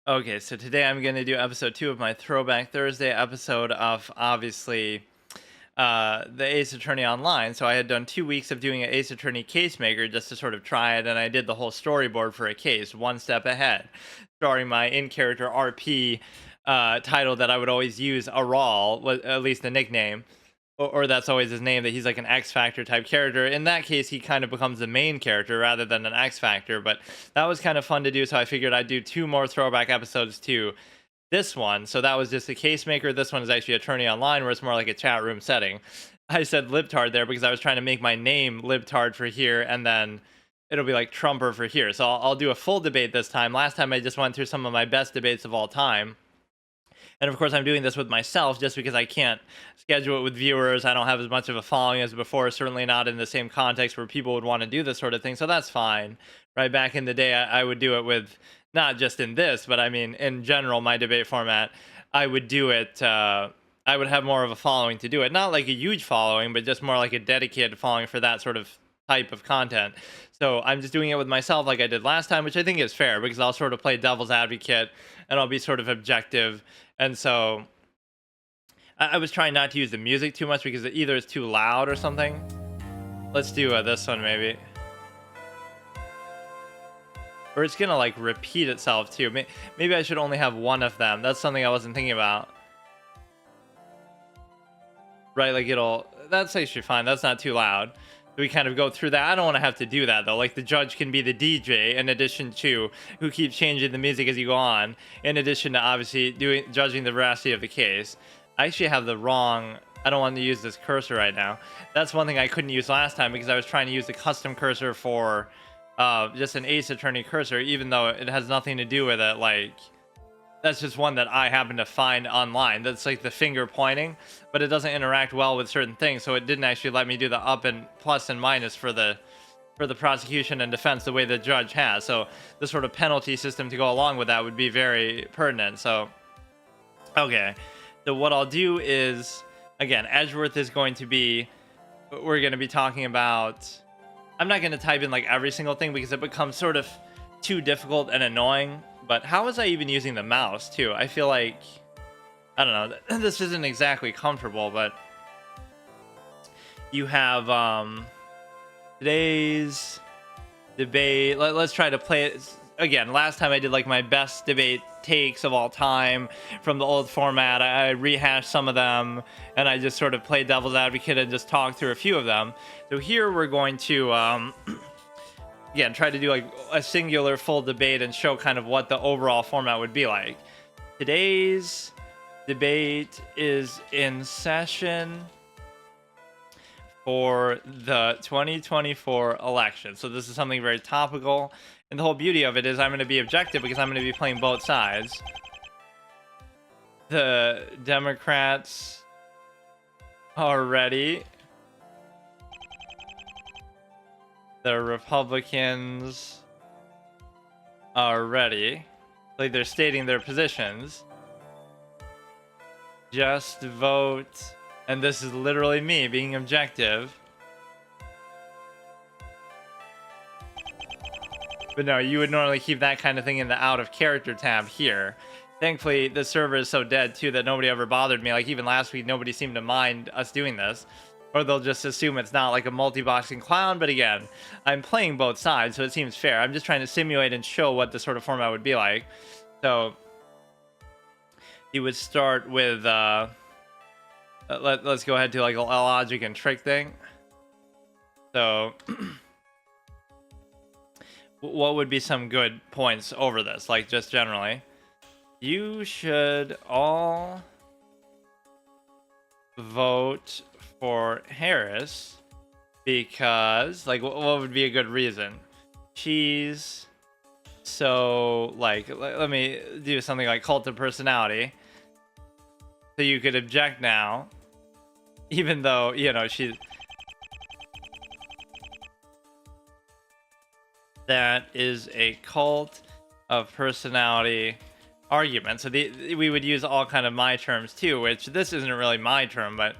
Okay, so today I'm going to do episode 2 of my Throwback Thursday episode of obviously the Ace Attorney Online. So I had done 2 weeks of doing an Ace Attorney case maker just to sort of try it, and I did the whole storyboard for a case, one step ahead, starring my in character RP title that I would always use, Aral, at least the nickname. Or that's always his name, that he's like an X Factor type character. In that case, he kind of becomes the main character rather than an X Factor. But that was kind of fun to do, so I figured I'd do 2 more throwback episodes to this one. So that was just a case maker. This one is actually Attorney Online, where it's more like a chat room setting. I said libtard there because I was trying to make my name libtard for here, and then it'll be like Trumper for here. So I'll do a full debate this time. Last time I just went through some of my best debates of all time. And of course, I'm doing this with myself just because I can't schedule it with viewers. I don't have as much of a following as before, certainly not in the same context where people would want to do this sort of thing. So that's fine. Right back in the day, I would do it with, not just in this, but I mean, in general, my debate format, I would do it. I would have more of a following to do it. Not like a huge following, but just more like a dedicated following for that sort of type of content. So I'm just doing it with myself like I did last time, which I think is fair because I'll sort of play devil's advocate and I'll be sort of objective. And so I was trying not to use the music too much because either it's too loud or something. Let's do this one maybe. Or it's gonna like repeat itself too. Maybe I should only have one of them. That's something I wasn't thinking about. Right, like that's actually fine. That's not too loud. We kind of go through that. I don't want to have to do that though. Like the judge can be the DJ in addition to who keeps changing the music as you go on, in addition to obviously judging the veracity of the case. I actually have the wrong. I don't want to use this cursor right now. That's one thing I couldn't use last time because I was trying to use the custom cursor for just an Ace Attorney cursor, even though it has nothing to do with it. Like, that's just one that I happen to find online. That's like the finger pointing, but it doesn't interact well with certain things, so it didn't actually let me do the up and plus and minus for the prosecution and defense the way the judge has. So the sort of penalty system to go along with that would be very pertinent. So okay, so what I'll do is, again, Edgeworth is going to be, we're going to be talking about, I'm not going to type in like every single thing because it becomes sort of too difficult and annoying. But how was I even using the mouse too? I feel like, I don't know, this isn't exactly comfortable, but you have today's debate. Let's try to play it again. Last time I did like my best debate takes of all time from the old format. I rehashed some of them and I just sort of played devil's advocate and just talked through a few of them. So here we're going to again, try to do like a singular full debate and show kind of what the overall format would be like. Today's debate is in session for the 2024 election. So this is something very topical. And the whole beauty of it is I'm going to be objective because I'm going to be playing both sides. The Democrats are ready. The Republicans are ready. Like they're stating their positions. Just vote. And this is literally me being objective. But no, you would normally keep that kind of thing in the out of character tab here. Thankfully, the server is so dead too that nobody ever bothered me. Like even last week, nobody seemed to mind us doing this. Or they'll just assume it's not like a multi-boxing clown. But again, I'm playing both sides, so it seems fair. I'm just trying to simulate and show what the sort of format would be like. So you would start with, let's go ahead to like a logic and trick thing. So what would be some good points over this? Like just generally, you should all vote for Harris because, like, what would be a good reason? She's so, like, let me do something like cult of personality. So you could object now, even though, you know, that is a cult of personality argument. So we would use all kind of my terms too, which this isn't really my term, but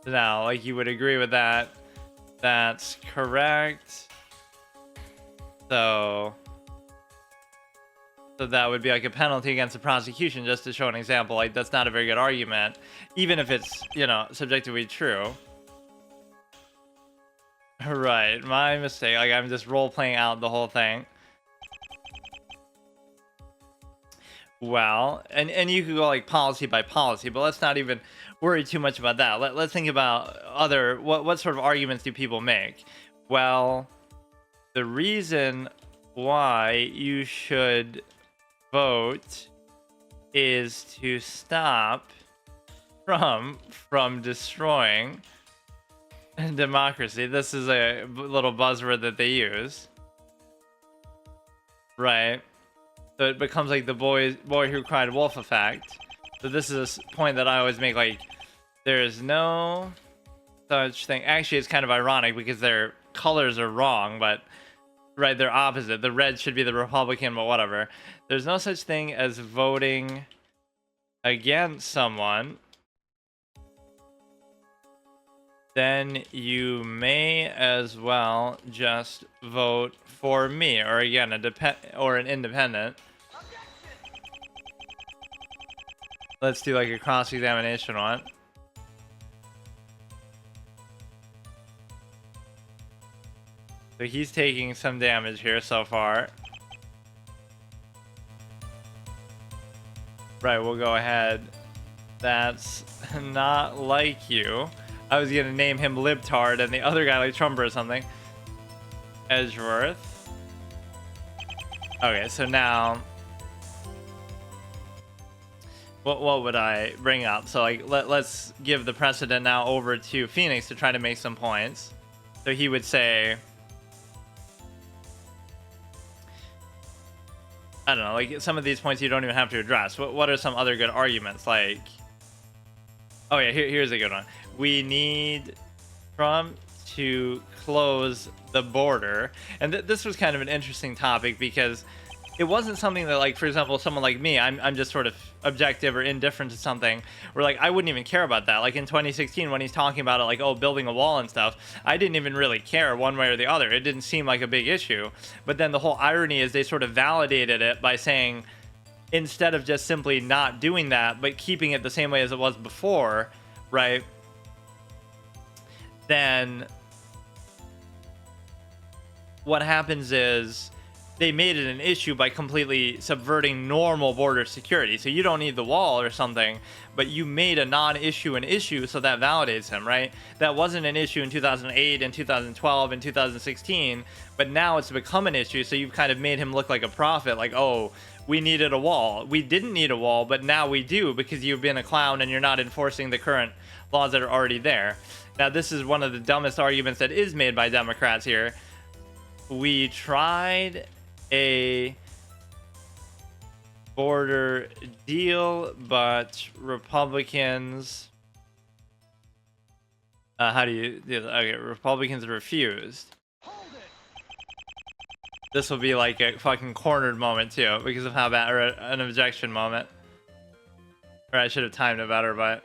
now, like, you would agree with that. That's correct. So So that would be like a penalty against the prosecution, just to show an example. Like, that's not a very good argument, even if it's, you know, subjectively true. Right, my mistake. Like, I'm just role-playing out the whole thing. Well, and you could go like policy by policy, but let's not even worry too much about that. Let's think about other, what sort of arguments do people make? Well, the reason why you should vote is to stop from destroying democracy. This is a little buzzword that they use, right? So it becomes like the boy who cried wolf effect. So this is a point that I always make, like, there is no such thing. Actually, it's kind of ironic because their colors are wrong, but right, they're opposite. The red should be the Republican, but whatever. There's no such thing as voting against someone. Then you may as well just vote for me, or again, an independent. Let's do like a cross-examination one. So he's taking some damage here so far. Right, we'll go ahead. That's not like you. I was gonna name him Libtard and the other guy like Trump or something. Edgeworth. Okay, so now what would I bring up? So like let's give the precedent now over to Phoenix to try to make some points. So he would say, I don't know, like some of these points you don't even have to address. What are some other good arguments? Like, oh yeah, here's a good one. We need Trump to close the border. And this was kind of an interesting topic because it wasn't something that, like, for example, someone like me, I'm just sort of objective or indifferent to something, where like I wouldn't even care about that. Like in 2016 when he's talking about it, like, oh, building a wall and stuff, I didn't even really care one way or the other. It didn't seem like a big issue. But then the whole irony is they sort of validated it by saying, instead of just simply not doing that but keeping it the same way as it was before, right, then what happens is they made it an issue by completely subverting normal border security. So you don't need the wall or something, but you made a non-issue an issue, so that validates him, right? That wasn't an issue in 2008 and 2012 and 2016, but now it's become an issue, so you've kind of made him look like a prophet, like, oh, we needed a wall. We didn't need a wall, but now we do because you've been a clown and you're not enforcing the current laws that are already there. Now, this is one of the dumbest arguments that is made by Democrats here. We tried a border deal, but Republicans... how do you... Okay, Republicans refused. This will be like a fucking cornered moment, too, because of how bad... Or an objection moment. Or I should have timed it better, but...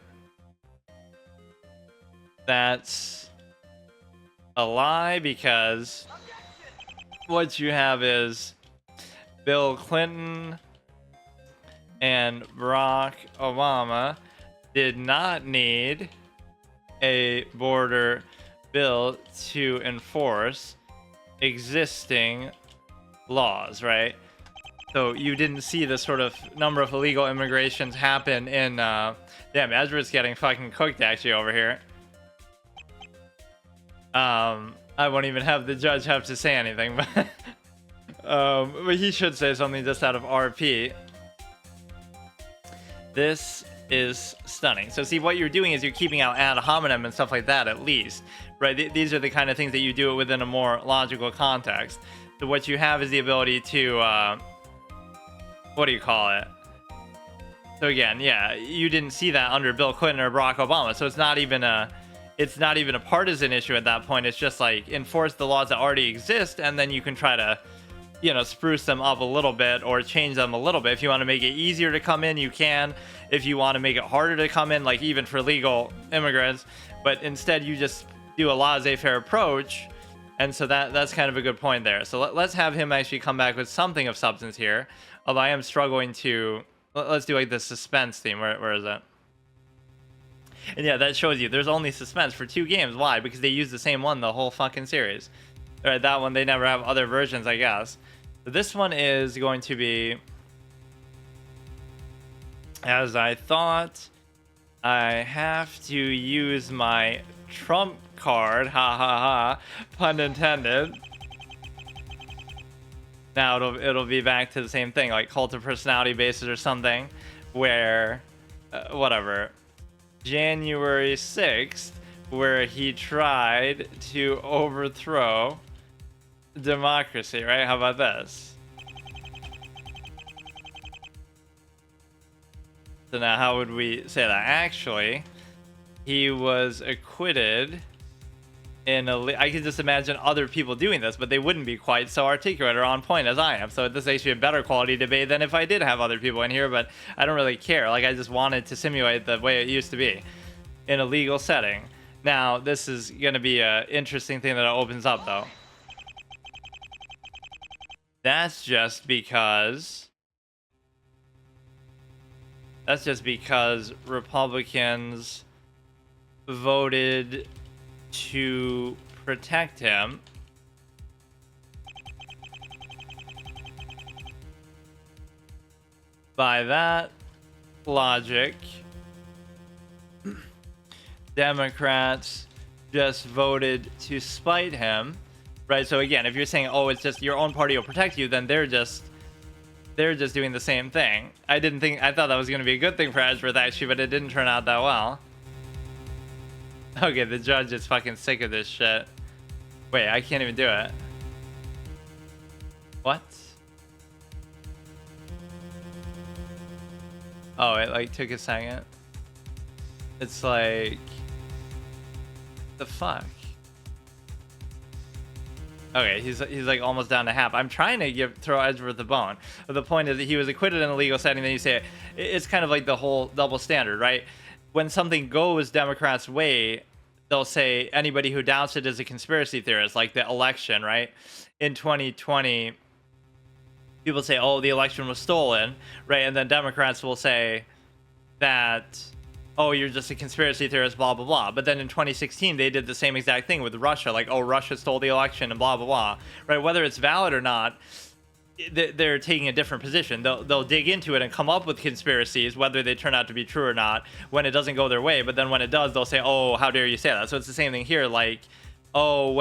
That's a lie, because what you have is Bill Clinton and Barack Obama did not need a border bill to enforce existing laws, right? So you didn't see the sort of number of illegal immigrations happen in damn, Ezra's getting fucking cooked actually over here. I won't even have the judge have to say anything, but he should say something just out of RP. This is stunning. So see, what you're doing is you're keeping out ad hominem and stuff like that, at least, right? These are the kind of things that you do it within a more logical context. So what you have is the ability to, what do you call it? So again, yeah, you didn't see that under Bill Clinton or Barack Obama, so it's not even a partisan issue at that point. It's just like enforce the laws that already exist, and then you can try to, you know, spruce them up a little bit or change them a little bit. If you want to make it easier to come in, you can. If you want to make it harder to come in, like even for legal immigrants, but instead you just do a laissez-faire approach, And so that's kind of a good point there. So let's have him actually come back with something of substance here. Although I am struggling to... Let's do like the suspense theme. Where is it? And yeah, that shows you there's only suspense for 2 games. Why? Because they use the same one the whole fucking series. All right, that one, they never have other versions, I guess. So this one is going to be... As I thought, I have to use my trump card. Ha ha ha. Pun intended. Now it'll be back to the same thing, like cult of personality basis or something, where... whatever. January 6th, where he tried to overthrow democracy, right? How about this? So now how would we say that? Actually, he was acquitted in a... I can just imagine other people doing this, but they wouldn't be quite so articulate or on point as I am. So this is actually a better quality debate than if I did have other people in here, but I don't really care. Like, I just wanted to simulate the way it used to be in a legal setting. Now, this is going to be an interesting thing that it opens up, though. That's just because Republicans voted to protect him. By that logic, Democrats just voted to spite him, right? So again, if you're saying, oh, it's just your own party will protect you, then they're just doing the same thing. I thought that was going to be a good thing for Edgeworth, actually, but it didn't turn out that well. Okay, the judge is fucking sick of this shit. Wait, I can't even do it. What? Oh, it like took a second. It's like... the fuck? Okay, he's like almost down to half. I'm trying to throw Edgeworth the bone. But the point is that he was acquitted in a legal setting. Then you say it's kind of like the whole double standard, right? When something goes Democrats' way, they'll say anybody who doubts it is a conspiracy theorist, like the election, right? In 2020, people say, oh, the election was stolen, right? And then Democrats will say that, oh, you're just a conspiracy theorist, blah, blah, blah. But then in 2016, they did the same exact thing with Russia, like, oh, Russia stole the election and blah, blah, blah, right? Whether it's valid or not, they're taking a different position. They'll dig into it and come up with conspiracies, whether they turn out to be true or not, when it doesn't go their way. But then when it does, they'll say, oh, how dare you say that? So it's the same thing here. Like, oh,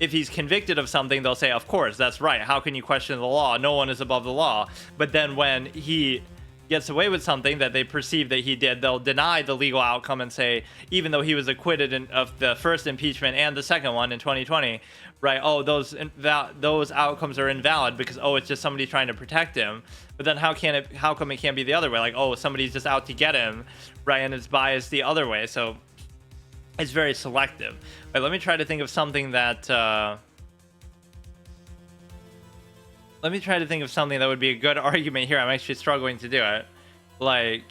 if he's convicted of something, they'll say, of course, that's right. How can you question the law? No one is above the law. But then when he gets away with something that they perceive that he did, they'll deny the legal outcome and say, even though he was acquitted of the first impeachment and the second one in 2020, right? Oh, those outcomes are invalid because, oh, it's just somebody trying to protect him. But then how come it can't be the other way? Like, oh, somebody's just out to get him, right? And it's biased the other way. So it's very selective. All right, let me try to think of something that let me try to think of something that would be a good argument here. I'm actually struggling to do it. Like,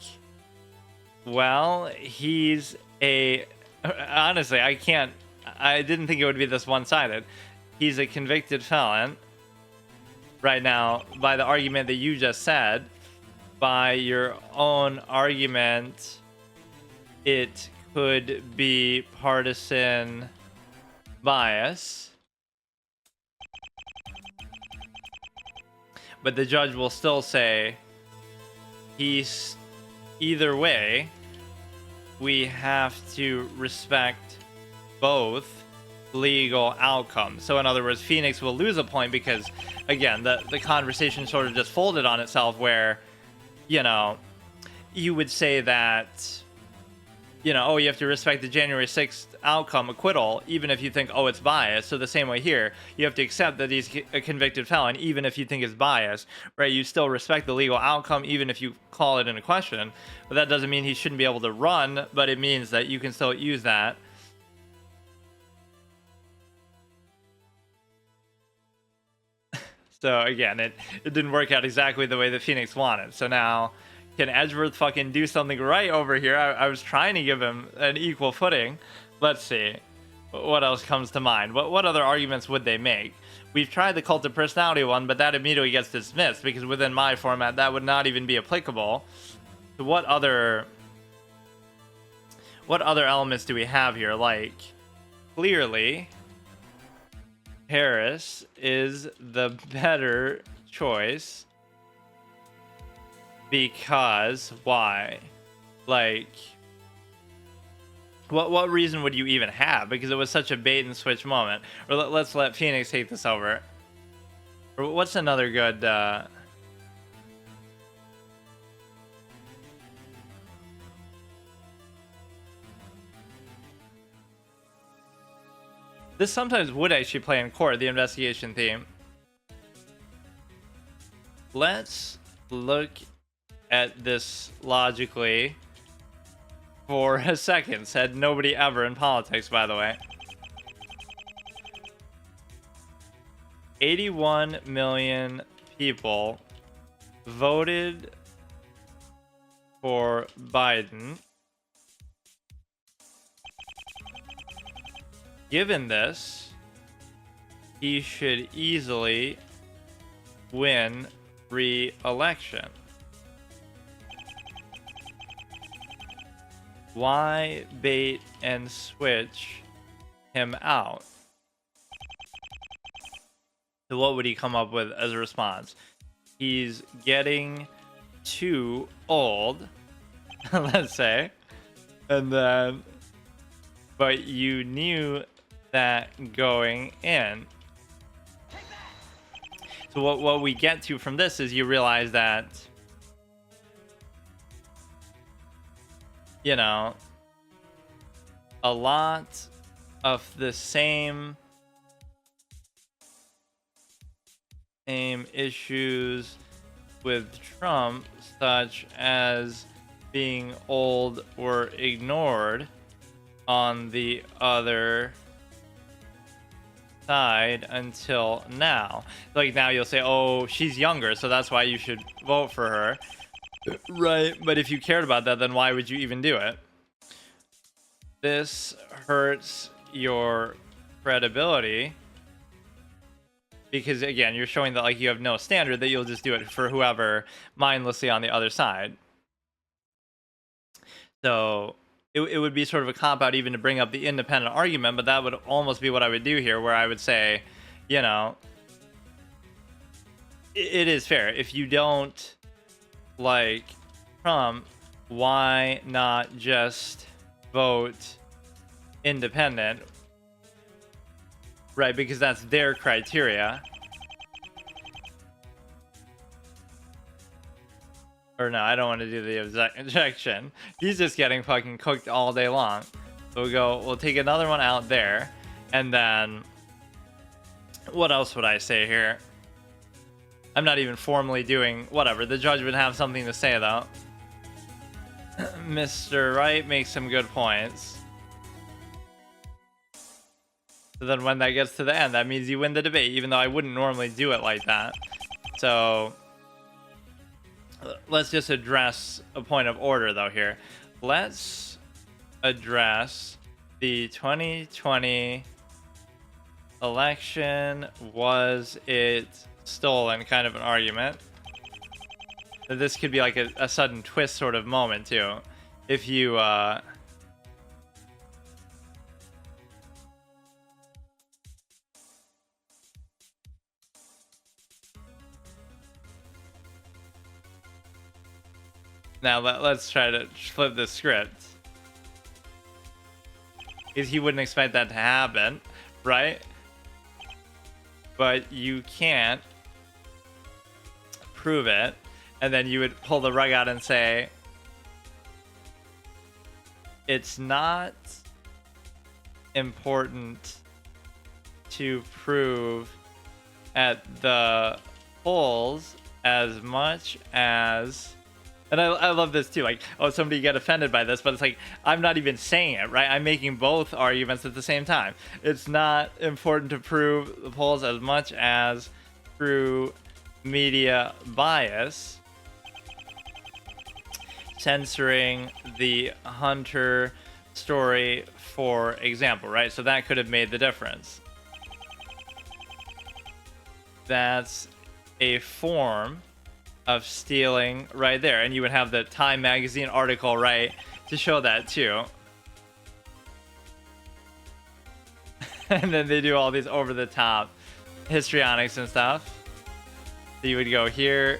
well, he's a... Honestly, I didn't think it would be this one-sided. He's a convicted felon. Right now, by the argument that you just said, by your own argument, it could be partisan bias. But the judge will still say, either way, we have to respect both legal outcomes. So in other words, Phoenix will lose a point because, again, the conversation sort of just folded on itself where, you know, you would say that, you know, oh, you have to respect the January 6th outcome, acquittal, even if you think, oh, it's biased. So the same way here, you have to accept that he's a convicted felon, even if you think it's biased, right? You still respect the legal outcome, even if you call it into question. But that doesn't mean he shouldn't be able to run, but it means that you can still use that. So again, it didn't work out exactly the way that Phoenix wanted. So now, can Edgeworth fucking do something right over here? I was trying to give him an equal footing. Let's see. What else comes to mind? What other arguments would they make? We've tried the cult of personality one, but that immediately gets dismissed because within my format, that would not even be applicable. So what other elements do we have here? Like, clearly, Harris is the better choice because why? Like, what reason would you even have? Because it was such a bait and switch moment. Or let's let Phoenix take this over. Or what's another good this sometimes would actually play in court, the investigation theme. Let's look at this logically for a second. Said nobody ever in politics, by the way. 81 million people voted for Biden. Given this, he should easily win re-election. Why bait and switch him out? So what would he come up with as a response? He's getting too old, let's say. And then, but you knew that going in. So what we get to from this is you realize that, you know, a lot of the same issues with Trump, such as being old, were ignored on the other side until now. Like, now you'll say, oh, she's younger, so that's why you should vote for her. Right, but if you cared about that, then why would you even do it? This hurts your credibility because, again, you're showing that, like, you have no standard, that you'll just do it for whoever mindlessly on the other side. So it would be sort of a cop-out even to bring up the independent argument, but that would almost be what I would do here, where I would say, you know, it is fair. If you don't like Trump, why not just vote independent? Right, because that's their criteria. Or no, I don't want to do the objection. He's just getting fucking cooked all day long. So we'll take another one out there. And then, what else would I say here? I'm not even formally doing, whatever. The judge would have something to say, though. Mr. Wright makes some good points. So then when that gets to the end, that means you win the debate, even though I wouldn't normally do it like that. So let's just address a point of order, though, here. Let's address the 2020 election. Was it stolen? Kind of an argument. This could be like a sudden twist sort of moment, too. If you, Now let's try to flip the script. Because he wouldn't expect that to happen, right? But you can't prove it. And then you would pull the rug out and say, it's not important to prove at the polls as much as... And I love this too, like, oh, somebody get offended by this, but it's like, I'm not even saying it, right? I'm making both arguments at the same time. It's not important to prove the polls as much as through media bias, censoring the Hunter story, for example, right? So that could have made the difference. That's a form of stealing right there. And you would have the Time magazine article, right, to show that too. And then they do all these over the top histrionics and stuff. So you would go here.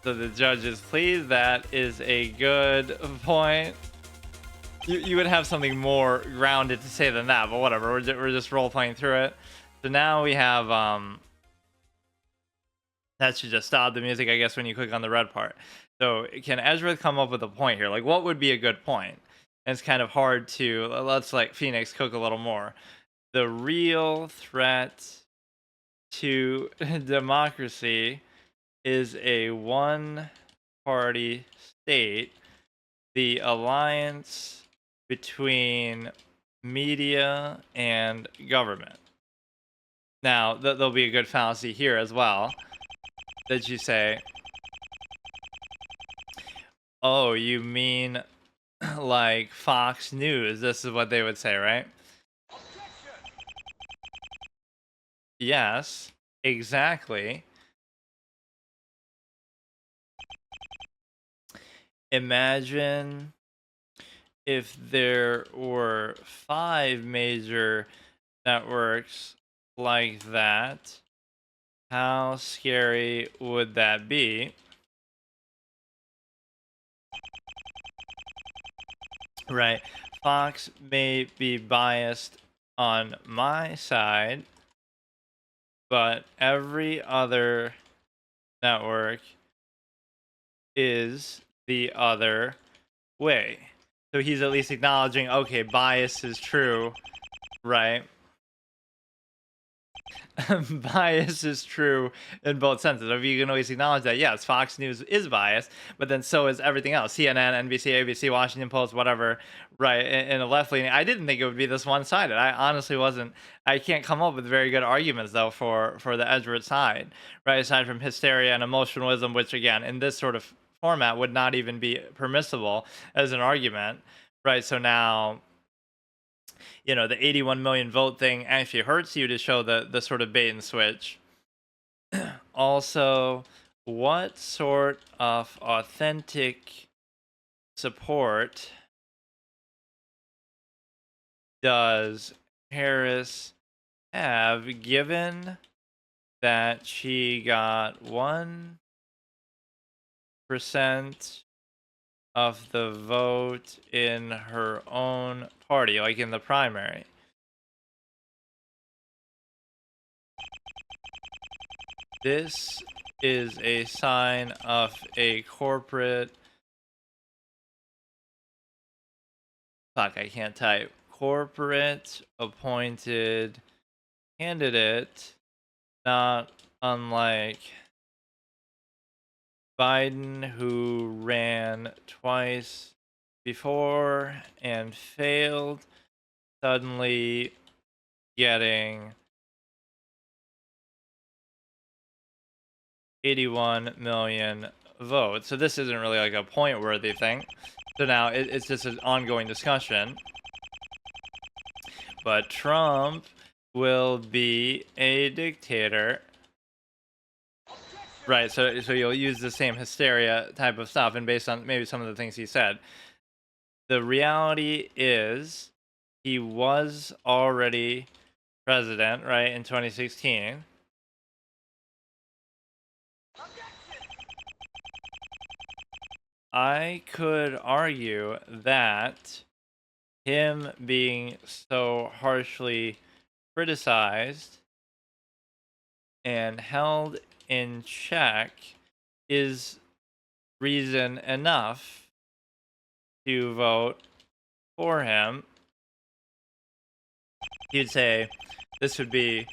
So the judge is pleased. That is a good point. You would have something more grounded to say than that, but whatever. We're just role playing through it. So now we have that should just stop the music, I guess, when you click on the red part. So can Ezra come up with a point here? Like, what would be a good point? And it's kind of hard to, let's like Phoenix cook a little more. The real threat to democracy is a one-party state. The alliance between media and government. Now, there'll be a good fallacy here as well. That you say, oh, you mean like Fox News? This is what they would say, right? Yes, exactly. Imagine if there were 5 major networks like that. How scary would that be? Right. Fox may be biased on my side, but every other network is the other way. So he's at least acknowledging, okay, bias is true, right? Bias is true in both senses. If you can always acknowledge that, yes, Fox News is biased, but then so is everything else. CNN, NBC, ABC, Washington Post, whatever, right? In a left leaning, I didn't think it would be this one-sided. I honestly wasn't. I can't come up with very good arguments though for the Edgeworth side, right? Aside from hysteria and emotionalism, which again in this sort of format would not even be permissible as an argument, right? So now, you know, the 81 million vote thing actually hurts you to show the sort of bait and switch. Also, what sort of authentic support does Harris have, given that she got 1% of the vote in her own party, like in the primary? This is a sign of a corporate... Fuck, I can't type. Corporate appointed candidate, not unlike Biden, who ran twice before and failed, suddenly getting 81 million votes. So this isn't really like a point worthy thing. So now it's just an ongoing discussion. But Trump will be a dictator. Right, so you'll use the same hysteria type of stuff, and based on maybe some of the things he said. The reality is he was already president, right, in 2016. I could argue that him being so harshly criticized and held in check is reason enough to vote for him. You'd say this would be,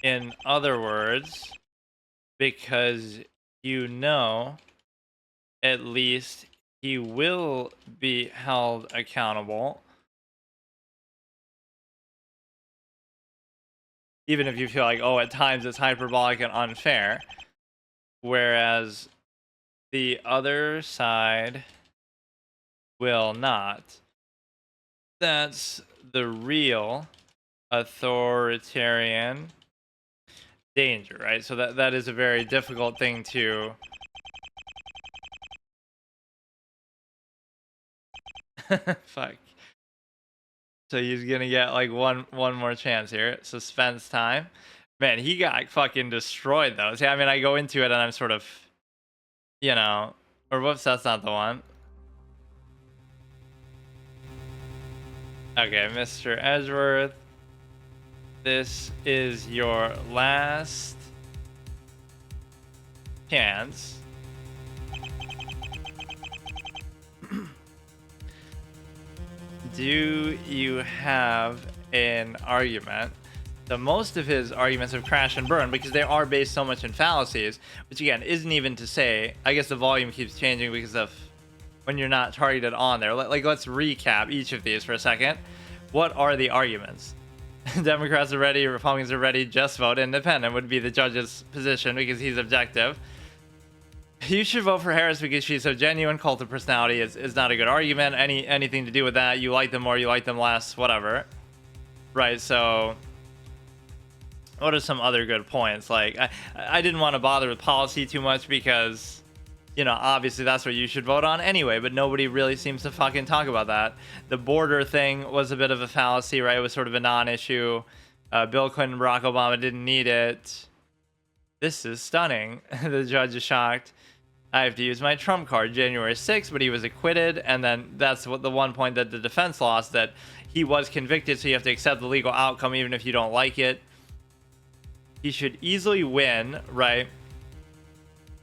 in other words, because you know at least he will be held accountable, even if you feel like, oh, at times it's hyperbolic and unfair. Whereas the other side will not. That's the real authoritarian danger, right? So that is a very difficult thing to fuck. So he's gonna get like one more chance here. Suspense time. Man, he got fucking destroyed though. See, I mean, I go into it and I'm sort of, you know, or whoops, that's not the one. Okay, Mr. Edgeworth, this is your last chance. Do you have an argument? So most of his arguments have crashed and burned because they are based so much in fallacies, which again isn't even to say, I guess the volume keeps changing because of when you're not targeted on there. Like, let's recap each of these for a second. What are the arguments? Democrats are ready, Republicans are ready, just vote independent would be the judge's position because he's objective. You should vote for Harris because she's so genuine. Cult of personality is not a good argument. Anything to do with that, you like them more, you like them less, whatever. Right, so what are some other good points? Like, I didn't want to bother with policy too much because, you know, obviously that's what you should vote on anyway, but nobody really seems to fucking talk about that. The border thing was a bit of a fallacy, right? It was sort of a non-issue. Bill Clinton, Barack Obama didn't need it. This is stunning. The judge is shocked. I have to use my trump card, January 6th, but he was acquitted. And then that's what the one point that the defense lost, that he was convicted, so you have to accept the legal outcome even if you don't like it. He should easily win, right?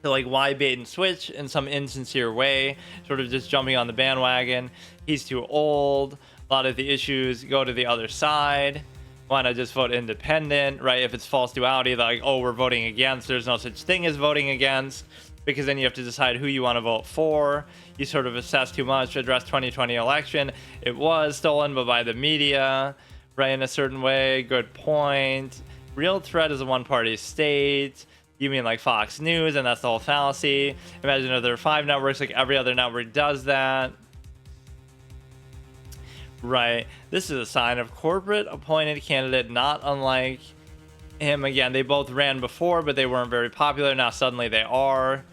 So like, why bait and switch in some insincere way, sort of just jumping on the bandwagon? He's too old. A lot of the issues go to the other side. Why not just vote independent, right? If it's false duality, like, oh, we're voting against, there's no such thing as voting against, because then you have to decide who you want to vote for. You sort of assess too much. Address 2020 election. It was stolen, but by the media, right, in a certain way. Good point. Real threat is a one-party state. You mean like Fox News, and that's the whole fallacy. Imagine if there are 5 networks, like every other network does that. Right. This is a sign of corporate appointed candidate, not unlike him. Again, they both ran before, but they weren't very popular. Now suddenly they are.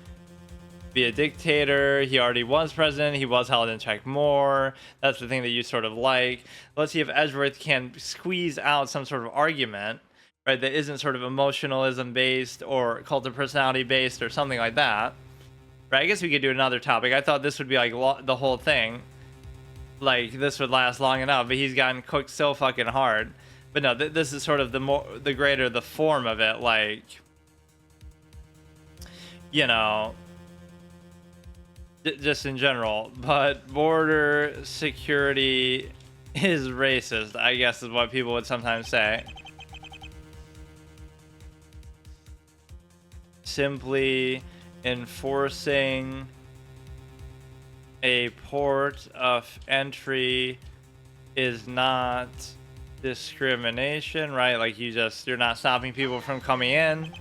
Be a dictator. He already was president. He was held in check more. That's the thing that you sort of like. Let's see if Edgeworth can squeeze out some sort of argument, right, that isn't sort of emotionalism based or cult of personality based or something like that. Right. I guess we could do another topic. I thought this would be like the whole thing. Like, this would last long enough, but he's gotten cooked so fucking hard. But no, this is sort of the greater the form of it, like, you know, just in general. But border security is racist, I guess, is what people would sometimes say. Simply enforcing a port of entry is not discrimination, right? Like, you're not stopping people from coming in.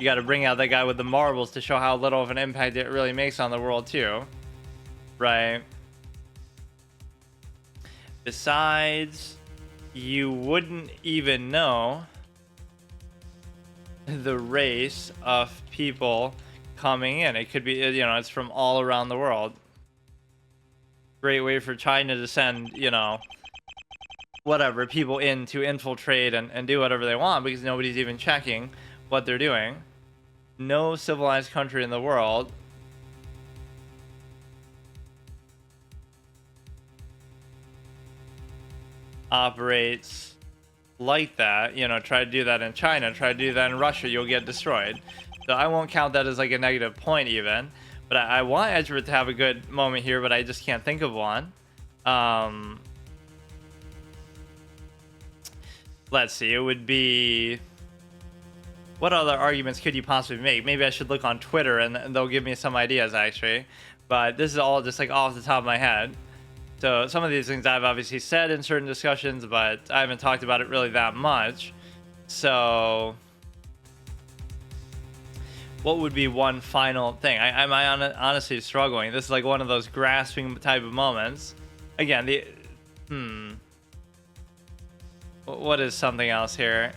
You got to bring out that guy with the marbles to show how little of an impact it really makes on the world too, right? Besides, you wouldn't even know the race of people coming in. It could be, you know, it's from all around the world. Great way for China to send, you know, whatever, people in to infiltrate and do whatever they want because nobody's even checking what they're doing. No civilized country in the world operates like that. You know, try to do that in China, try to do that in Russia, you'll get destroyed. So I won't count that as like a negative point even. But I want Edgeworth to have a good moment here, but I just can't think of one. Let's see. It would be... What other arguments could you possibly make? Maybe I should look on Twitter and they'll give me some ideas, actually. But this is all just like off the top of my head. So some of these things I've obviously said in certain discussions, but I haven't talked about it really that much. So... what would be one final thing? I'm honestly struggling. This is like one of those grasping type of moments. Again, the what is something else here?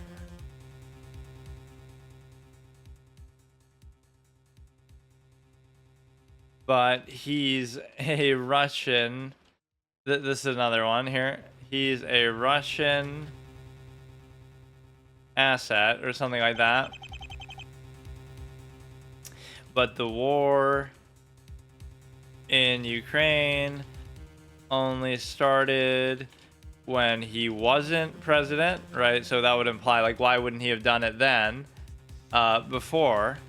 But he's a Russian. This is another one here. He's a Russian asset or something like that. But the war in Ukraine only started when he wasn't president, right? So that would imply, like, why wouldn't he have done it then, before?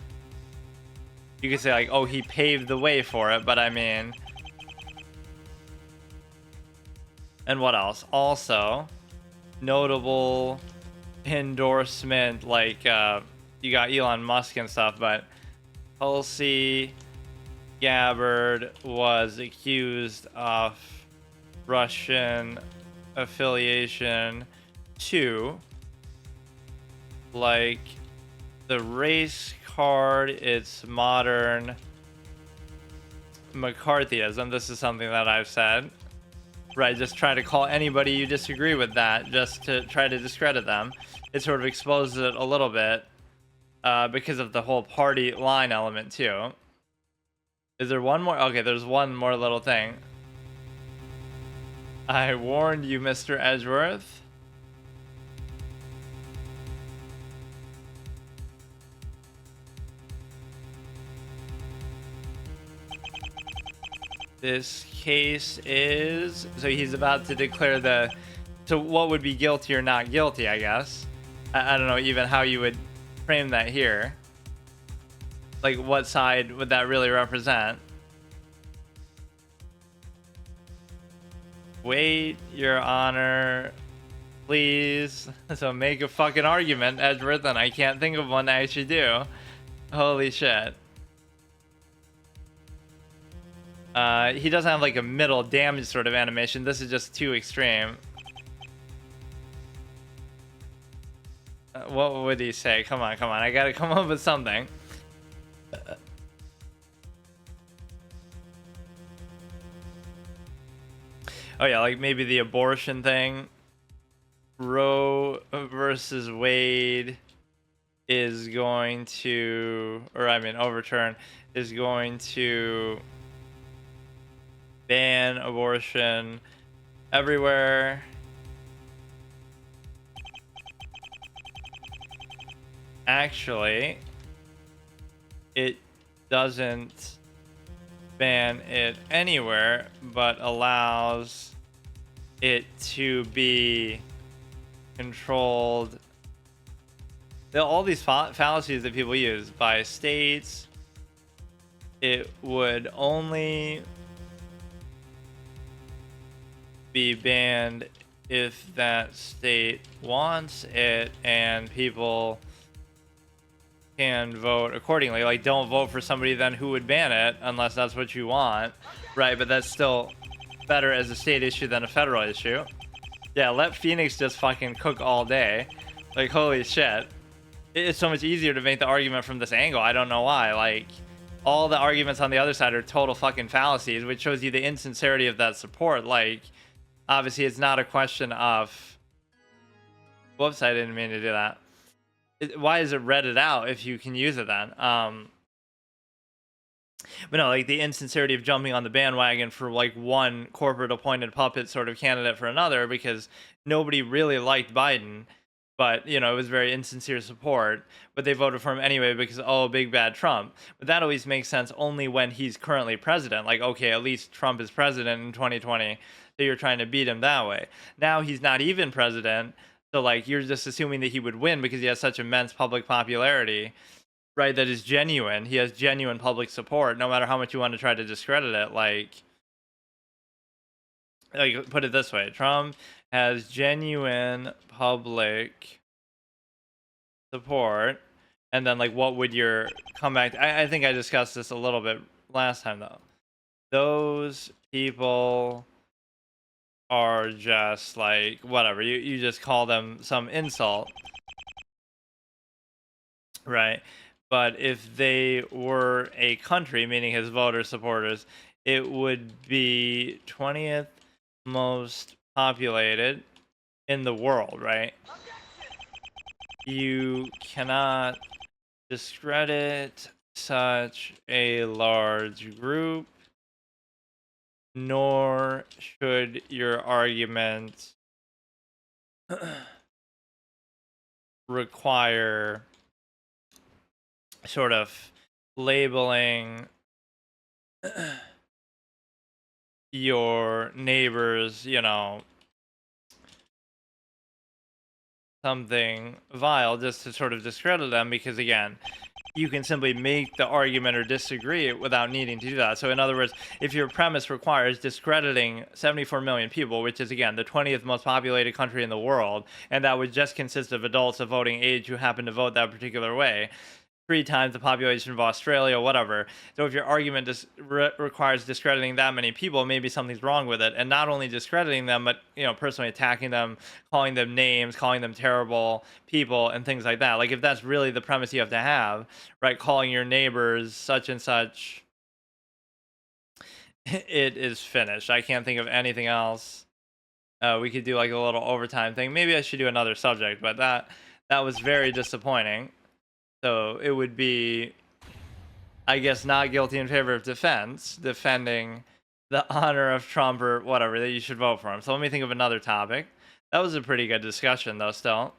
You could say, like, oh, he paved the way for it, but I mean... And what else? Also, notable endorsement, like, you got Elon Musk and stuff, but Tulsi Gabbard was accused of Russian affiliation to, like, the race card, it's modern McCarthyism. This is something that I've said. Right, just try to call anybody you disagree with that just to try to discredit them. It sort of exposes it a little bit because of the whole party line element too. Is there one more? Okay, there's one more little thing. I warned you, Mr. Edgeworth. This case is... So he's about to declare the... So what would be guilty or not guilty, I guess. I don't know even how you would frame that here. Like, what side would that really represent? Wait, Your Honor, please. So make a fucking argument, Edgeworth, and I can't think of one to actually do. Holy shit. He doesn't have like a middle damage sort of animation. This is just too extreme. What would he say? Come on, come on. I gotta come up with something. Oh yeah, like maybe the abortion thing. Roe versus Wade is going to, or I mean overturn, is going to ban abortion everywhere. Actually, it doesn't ban it anywhere, but allows it to be controlled. All these fallacies that people use by states. It would only be banned if that state wants it and people can vote accordingly. Like, don't vote for somebody then who would ban it unless that's what you want, right? But that's still better as a state issue than a federal issue. Yeah, let Phoenix just fucking cook all day. Like, holy shit. It's so much easier to make the argument from this angle. I don't know why. Like, all the arguments on the other side are total fucking fallacies, which shows you the insincerity of that support. Like, obviously it's not a question of... Whoops, I didn't mean to do that. Why is it redded out if you can use it then? But no, like the insincerity of jumping on the bandwagon for like one corporate appointed puppet sort of candidate for another, because nobody really liked Biden, but you know, it was very insincere support, but they voted for him anyway because, oh, big bad Trump. But that always makes sense only when he's currently president. Like, okay, at least Trump is president in 2020, so you're trying to beat him that way. Now he's not even president. So, like, you're just assuming that he would win because he has such immense public popularity, right? That is genuine. He has genuine public support, no matter how much you want to try to discredit it. Like put it this way: Trump has genuine public support, and then, like, what would your comeback? I think I discussed this a little bit last time, though. Those people are just like whatever, you just call them some insult, right? But if they were a country, meaning his voter supporters, it would be 20th most populated in the world, right? You cannot discredit such a large group, nor should your argument require sort of labeling your neighbors, something vile just to sort of discredit them, because again, you can simply make the argument or disagree without needing to do that. So in other words, if your premise requires discrediting 74 million people, which is again the 20th most populated country in the world, and that would just consist of adults of voting age who happen to vote that particular way, 3 times the population of Australia, whatever. So if your argument requires discrediting that many people, maybe something's wrong with it. And not only discrediting them, but personally attacking them, calling them names, calling them terrible people, and things like that. Like if that's really the premise you have to have, right? Calling your neighbors such and such, it is finished. I can't think of anything else. We could do like a little overtime thing. Maybe I should do another subject, but that was very disappointing. So it would be, I guess, not guilty in favor of defending the honor of Trump or whatever, that you should vote for him. So let me think of another topic. That was a pretty good discussion, though, still.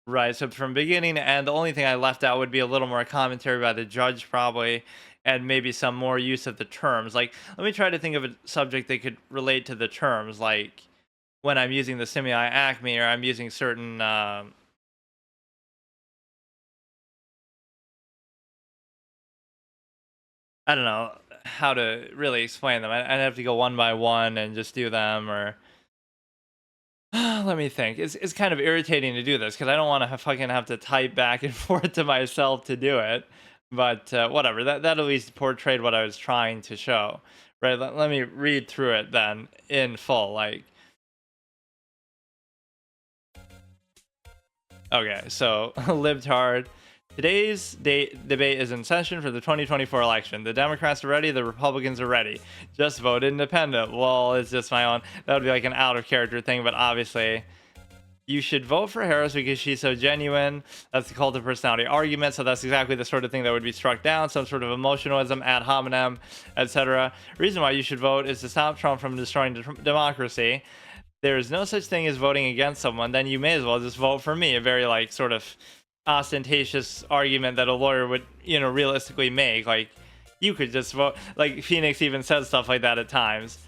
Right, so from beginning to end, the only thing I left out would be a little more commentary by the judge, probably, and maybe some more use of the terms. Like, let me try to think of a subject that could relate to the terms, like when I'm using the stimuli acme, or I'm using certain I don't know how to really explain them. I'd have to go one by one and just do them, or let me think. It's kind of irritating to do this because I don't want to fucking have to type back and forth to myself to do it. But whatever. That at least portrayed what I was trying to show. Right. Let me read through it then in full. Like, okay. So libtard. Today's debate is in session for the 2024 election. The Democrats are ready, the Republicans are ready. Just vote independent. Well, it's just my own. That would be like an out of character thing, but obviously you should vote for Harris because she's so genuine. That's the cult of personality argument. So that's exactly the sort of thing that would be struck down. Some sort of emotionalism, ad hominem, etc. Reason why you should vote is to stop Trump from destroying democracy. There is no such thing as voting against someone. Then you may as well just vote for me. A very like sort of ostentatious argument that a lawyer would realistically make. Like, you could just vote. Like, Phoenix even says stuff like that at times.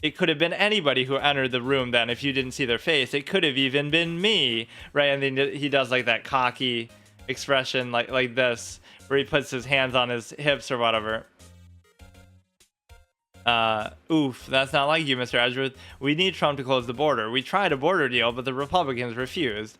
It could have been anybody who entered the room then if you didn't see their face. It could have even been me, right? And then he does like that cocky expression like this, where he puts his hands on his hips or whatever. Oof, that's not like you, Mr. Edgeworth. We need Trump to close the border. We tried a border deal, but the Republicans refused.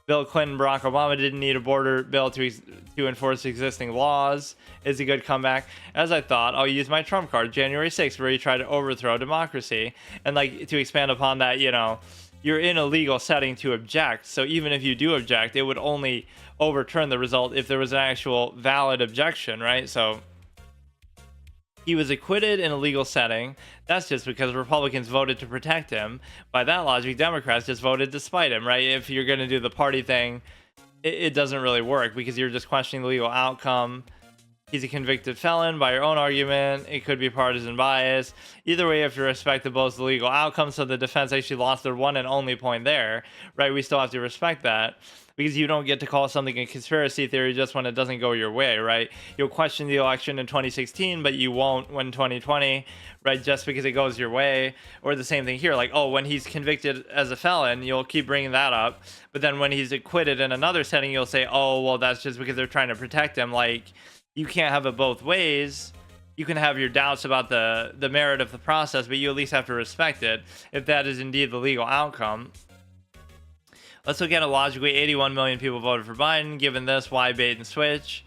Bill Clinton, Barack Obama didn't need a border bill to enforce existing laws. Is a good comeback. As I thought, I'll use my trump card, January 6th, where he tried to overthrow democracy. And like, to expand upon that, you're in a legal setting to object. So even if you do object, it would only overturn the result if there was an actual valid objection, right? So he was acquitted in a legal setting. That's just because Republicans voted to protect him. By that logic, Democrats just voted to spite him, right? If you're going to do the party thing, it doesn't really work because you're just questioning the legal outcome. He's a convicted felon by your own argument. It could be partisan bias. Either way, you have to respect both the legal outcome. So the defense actually lost their one and only point there, right? We still have to respect that, because you don't get to call something a conspiracy theory just when it doesn't go your way, right? You'll question the election in 2016, but you won't when 2020, right? Just because it goes your way. Or the same thing here, like, oh, when he's convicted as a felon, you'll keep bringing that up. But then when he's acquitted in another setting, you'll say, oh, well, that's just because they're trying to protect him. Like, you can't have it both ways. You can have your doubts about the merit of the process, but you at least have to respect it if that is indeed the legal outcome. Let's look at it logically. 81 million people voted for Biden. Given this, why bait and switch?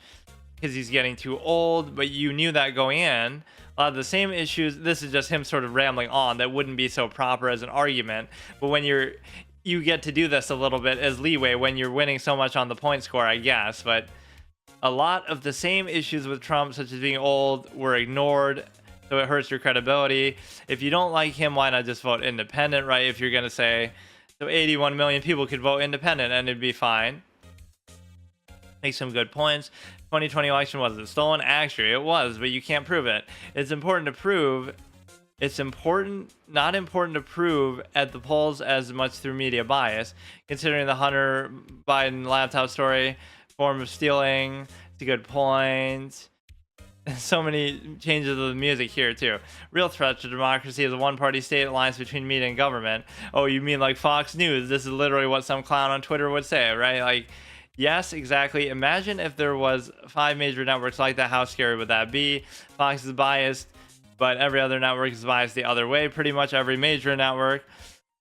Because he's getting too old, but you knew that going in. A lot of the same issues. This is just him sort of rambling on. That wouldn't be so proper as an argument. But when you get to do this a little bit as leeway when you're winning so much on the point score, I guess. But A lot of the same issues with Trump, such as being old, were ignored, so it hurts your credibility. If you don't like him, why not just vote independent, right? If you're going to say, so 81 million people could vote independent and it'd be fine. Make some good points. 2020 election wasn't stolen. Actually, it was, but you can't prove it. It's important to prove. It's not important to prove at the polls as much through media bias. Considering the Hunter Biden laptop story, form of stealing, it's a good point. So many changes of the music here too. Real threat to democracy is a one-party state alliance between media and government. Oh, you mean like Fox News? This is literally what some clown on Twitter would say, right? Like, yes, exactly. Imagine if there was 5 major networks like that. How scary would that be? Fox is biased, but every other network is biased the other way. Pretty much every major network.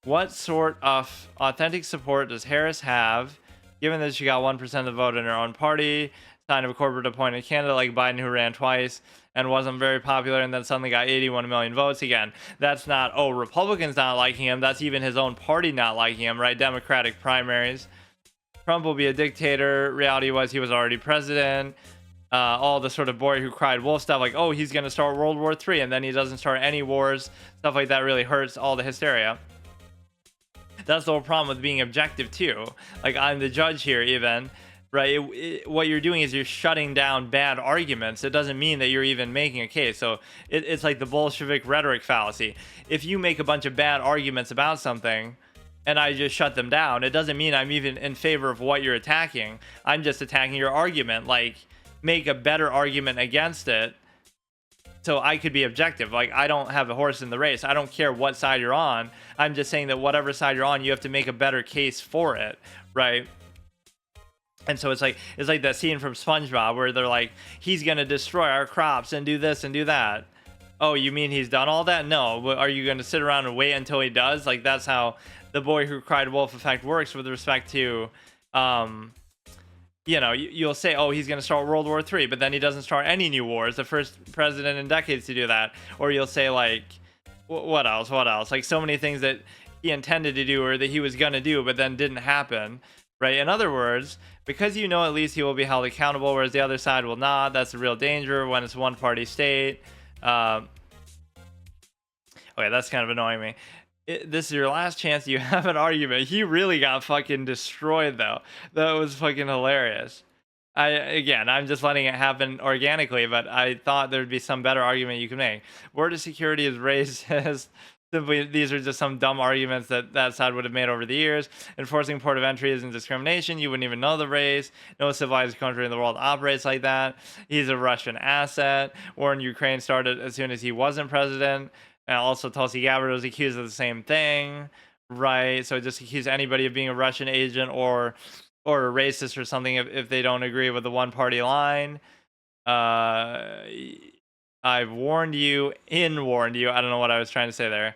What sort of authentic support does Harris have, given that she got 1% of the vote in her own party? Sign of a corporate appointed candidate like Biden, who ran twice and wasn't very popular and then suddenly got 81 million votes. Again, that's not, oh, Republicans not liking him. That's even his own party not liking him, right? Democratic primaries. Trump will be a dictator. Reality was he was already president. All the sort of boy who cried wolf stuff, like, oh, he's going to start World War III, and then he doesn't start any wars. Stuff like that really hurts all the hysteria. That's the whole problem with being objective, too. Like, I'm the judge here, even. Right, what you're doing is you're shutting down bad arguments. It doesn't mean that you're even making a case. So it's like the Bolshevik rhetoric fallacy. If you make a bunch of bad arguments about something and I just shut them down, it doesn't mean I'm even in favor of what you're attacking. I'm just attacking your argument. Like, make a better argument against it so I could be objective. Like, I don't have a horse in the race. I don't care what side you're on. I'm just saying that whatever side you're on, you have to make a better case for it, right? And so it's like that scene from SpongeBob where they're like, he's gonna destroy our crops and do this and do that. Oh, you mean he's done all that? No, but are you gonna sit around and wait until he does? Like, that's how the boy who cried wolf effect works with respect to, you know, you'll say, oh, he's gonna start World War III, but then he doesn't start any new wars, the first president in decades to do that. Or you'll say, like, what else? Like, so many things that he intended to do or that he was gonna do, but then didn't happen. Right? In other words, because you know at least he will be held accountable, whereas the other side will not. That's the real danger when it's one-party state. Okay, that's kind of annoying me. This is your last chance. You have an argument. He really got fucking destroyed, though. That was fucking hilarious. I'm just letting it happen organically, but I thought there'd be some better argument you could make. Border security is racist. Simply, these are just some dumb arguments that side would have made over the years. Enforcing port of entry isn't discrimination. You wouldn't even know the race. No civilized country in the world operates like that. He's a Russian asset. War in Ukraine started as soon as he wasn't president. And also Tulsi Gabbard was accused of the same thing, right? So just accuse anybody of being a Russian agent or a racist or something if they don't agree with the one-party line. I've warned you. I don't know what I was trying to say there.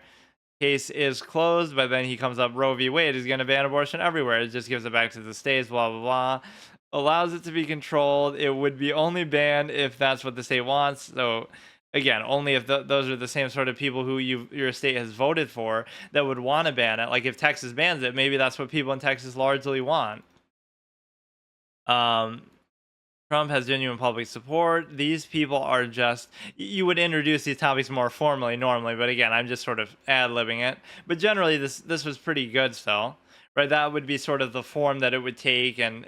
Case is closed, but then he comes up, Roe v. Wade is going to ban abortion everywhere. It just gives it back to the states, blah, blah, blah. Allows it to be controlled. It would be only banned if that's what the state wants. So, again, only if those are the same sort of people who your state has voted for that would want to ban it. Like, if Texas bans it, maybe that's what people in Texas largely want. Trump has genuine public support. These people are just, you would introduce these topics more formally normally, but again, I'm just sort of ad-libbing it. But generally, this was pretty good still, right? That would be sort of the form that it would take. And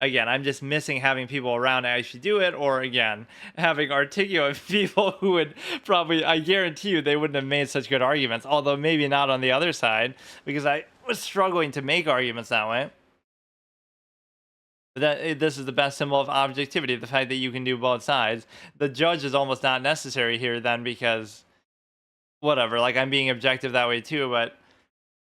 again, I'm just missing having people around to actually do it, or again, having articulate people who would probably, I guarantee you, they wouldn't have made such good arguments, although maybe not on the other side, because I was struggling to make arguments that way. This is the best symbol of objectivity, the fact that you can do both sides. The judge is almost not necessary here then, because whatever, like, I'm being objective that way too, but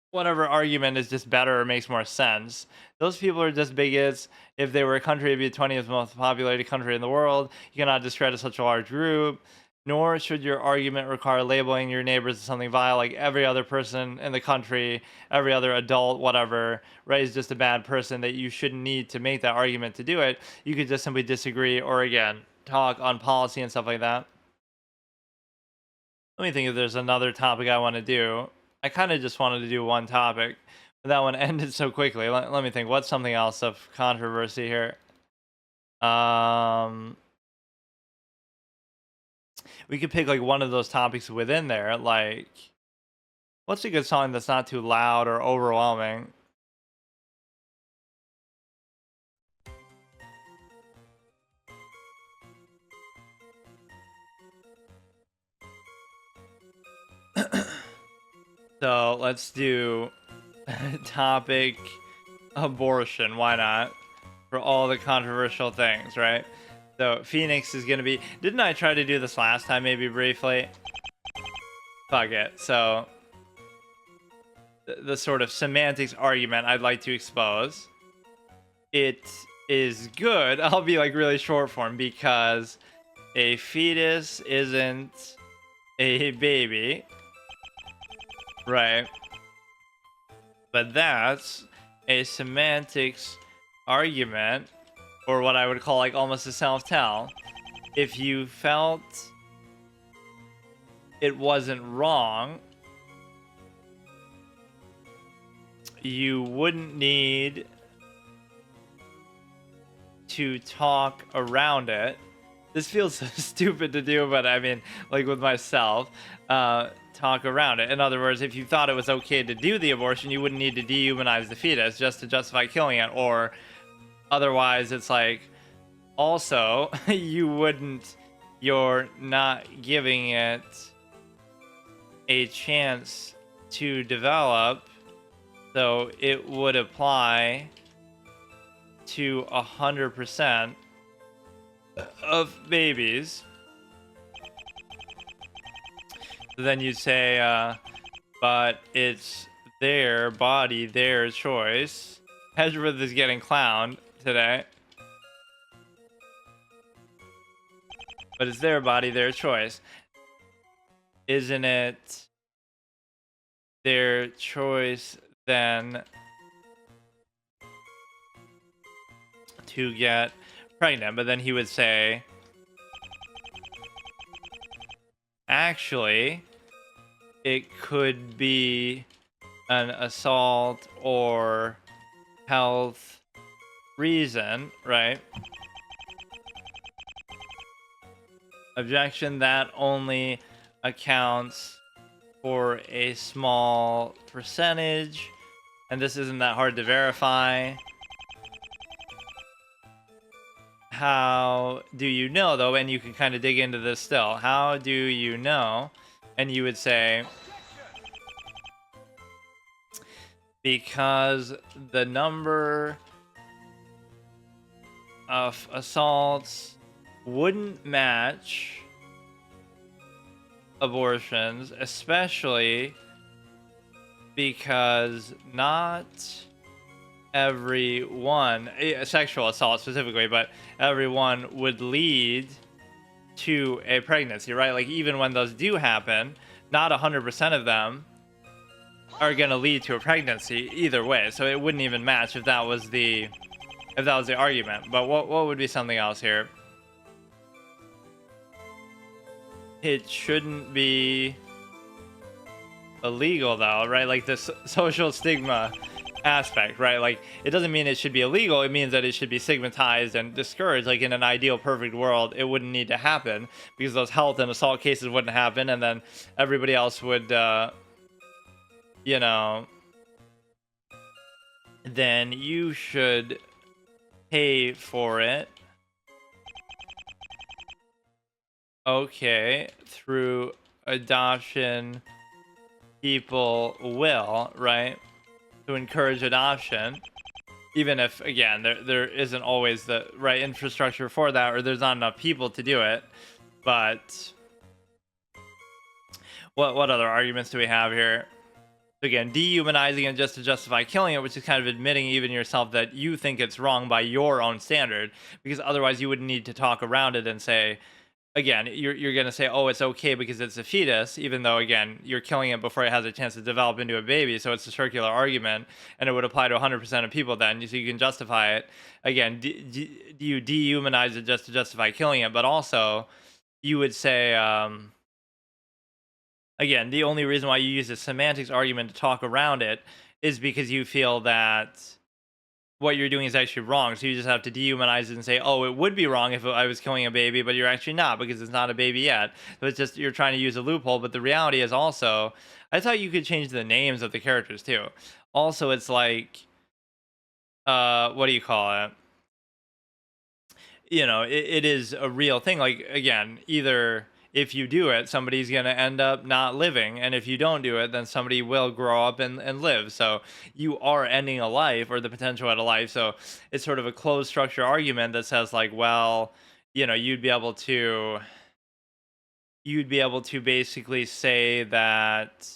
whatever argument is just better or makes more sense. Those people are just bigots. If they were a country, it'd be the 20th most populated country in the world. You cannot discredit such a large group. Nor should your argument require labeling your neighbors as something vile, like every other person in the country, every other adult, whatever, right, is just a bad person that you shouldn't need to make that argument to do it. You could just simply disagree or, again, talk on policy and stuff like that. Let me think if there's another topic I want to do. I kind of just wanted to do one topic, but that one ended so quickly. Let me think. What's something else of controversy here? Um, we could pick like one of those topics within there. Like, what's a good song that's not too loud or overwhelming? So let's do topic abortion. Why not? For all the controversial things, right? So Phoenix is gonna be. Didn't I try to do this last time? Maybe briefly. Fuck it. So the sort of semantics argument I'd like to expose. It is good. I'll be like really short form because a fetus isn't a baby, right? But that's a semantics argument, or what I would call like almost a self-tell. If you felt it wasn't wrong, you wouldn't need to talk around it. This feels so stupid to do, but I mean, like with myself, talk around it. In other words, if you thought it was okay to do the abortion, you wouldn't need to dehumanize the fetus just to justify killing it. Or otherwise, it's like, also, you're not giving it a chance to develop, so it would apply to 100% of babies. So then you say, but it's their body, their choice. Hedgeworth is getting clowned today. But it's their body, their choice. Isn't it their choice then to get pregnant? But then he would say, actually, it could be an assault or health reason, right? Objection, that only accounts for a small percentage, and this isn't that hard to verify. How do you know, though? And you can kind of dig into this still. How do you know? And you would say, because the number of assaults wouldn't match abortions, especially because not everyone, sexual assault specifically, but everyone would lead to a pregnancy, right? Like even when those do happen, not 100% of them are going to lead to a pregnancy either way. So it wouldn't even match if that was the argument. But what would be something else here? It shouldn't be illegal though, right? Like the social stigma aspect, right? Like it doesn't mean it should be illegal. It means that it should be stigmatized and discouraged. Like in an ideal perfect world, it wouldn't need to happen because those health and assault cases wouldn't happen, and then everybody else would you know, then you should pay for it. Okay, through adoption, people will, right? To encourage adoption, even if, again, there isn't always the right infrastructure for that, or there's not enough people to do it. But what other arguments do we have here? Again, dehumanizing it just to justify killing it, which is kind of admitting even yourself that you think it's wrong by your own standard, because otherwise you wouldn't need to talk around it and say, again, you're going to say, oh, it's okay because it's a fetus, even though, again, you're killing it before it has a chance to develop into a baby. So it's a circular argument, and it would apply to 100% of people then, so you can justify it. Again, do you dehumanize it just to justify killing it? But also, you would say, again, the only reason why you use a semantics argument to talk around it is because you feel that what you're doing is actually wrong. So you just have to dehumanize it and say, oh, it would be wrong if I was killing a baby, but you're actually not because it's not a baby yet. So it's just you're trying to use a loophole. But the reality is also, I thought you could change the names of the characters too. Also, it's like, what do you call it? It is a real thing. Like, again, either if you do it, somebody's going to end up not living, and if you don't do it, then somebody will grow up and live. So you are ending a life or the potential at a life. So it's sort of a closed structure argument that says, like, well, you'd be able to basically say that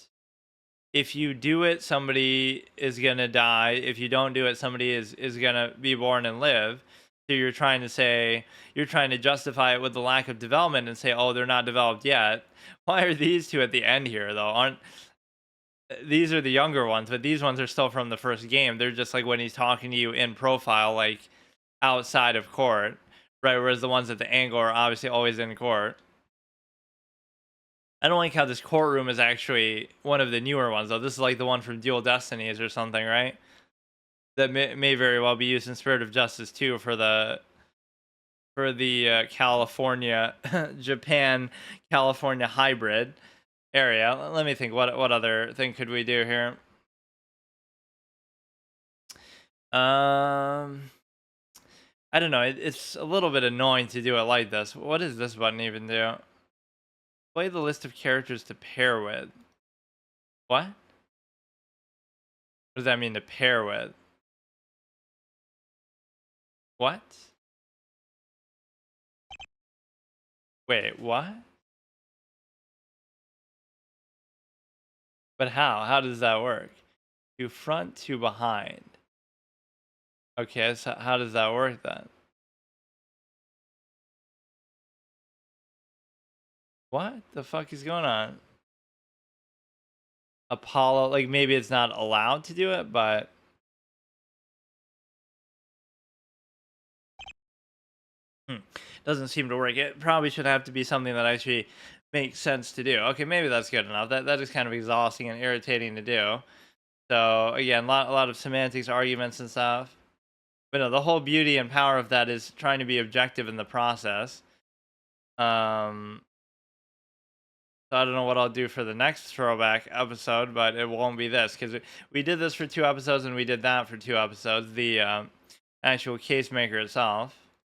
if you do it, somebody is gonna die. If you don't do it, somebody is gonna be born and live. So you're trying to justify it with the lack of development and say, oh, they're not developed yet. Why are these two at the end here though? Aren't these are the younger ones, but these ones are still from the first game. They're just like when he's talking to you in profile, like outside of court, right? Whereas the ones at the angle are obviously always in court. I don't like how this courtroom is actually one of the newer ones, though. This is like the one from Dual Destinies or something, right? That may very well be used in Spirit of Justice too for the California Japan California hybrid area. Let me think. What other thing could we do here? I don't know. It's a little bit annoying to do it like this. What does this button even do? Play the list of characters to pair with. What? What does that mean to pair with? What? Wait, what? But how? How does that work? To front to behind. Okay, so how does that work then? What the fuck is going on? Apollo, like maybe it's not allowed to do it, but doesn't seem to work. It probably should have to be something that actually makes sense to do. Okay, maybe that's good enough. That is kind of exhausting and irritating to do. So again, a lot of semantics arguments and stuff. But no, the whole beauty and power of that is trying to be objective in the process. So I don't know what I'll do for the next throwback episode, but it won't be this because we did this for 2 episodes and we did that for 2 episodes. The actual case maker itself.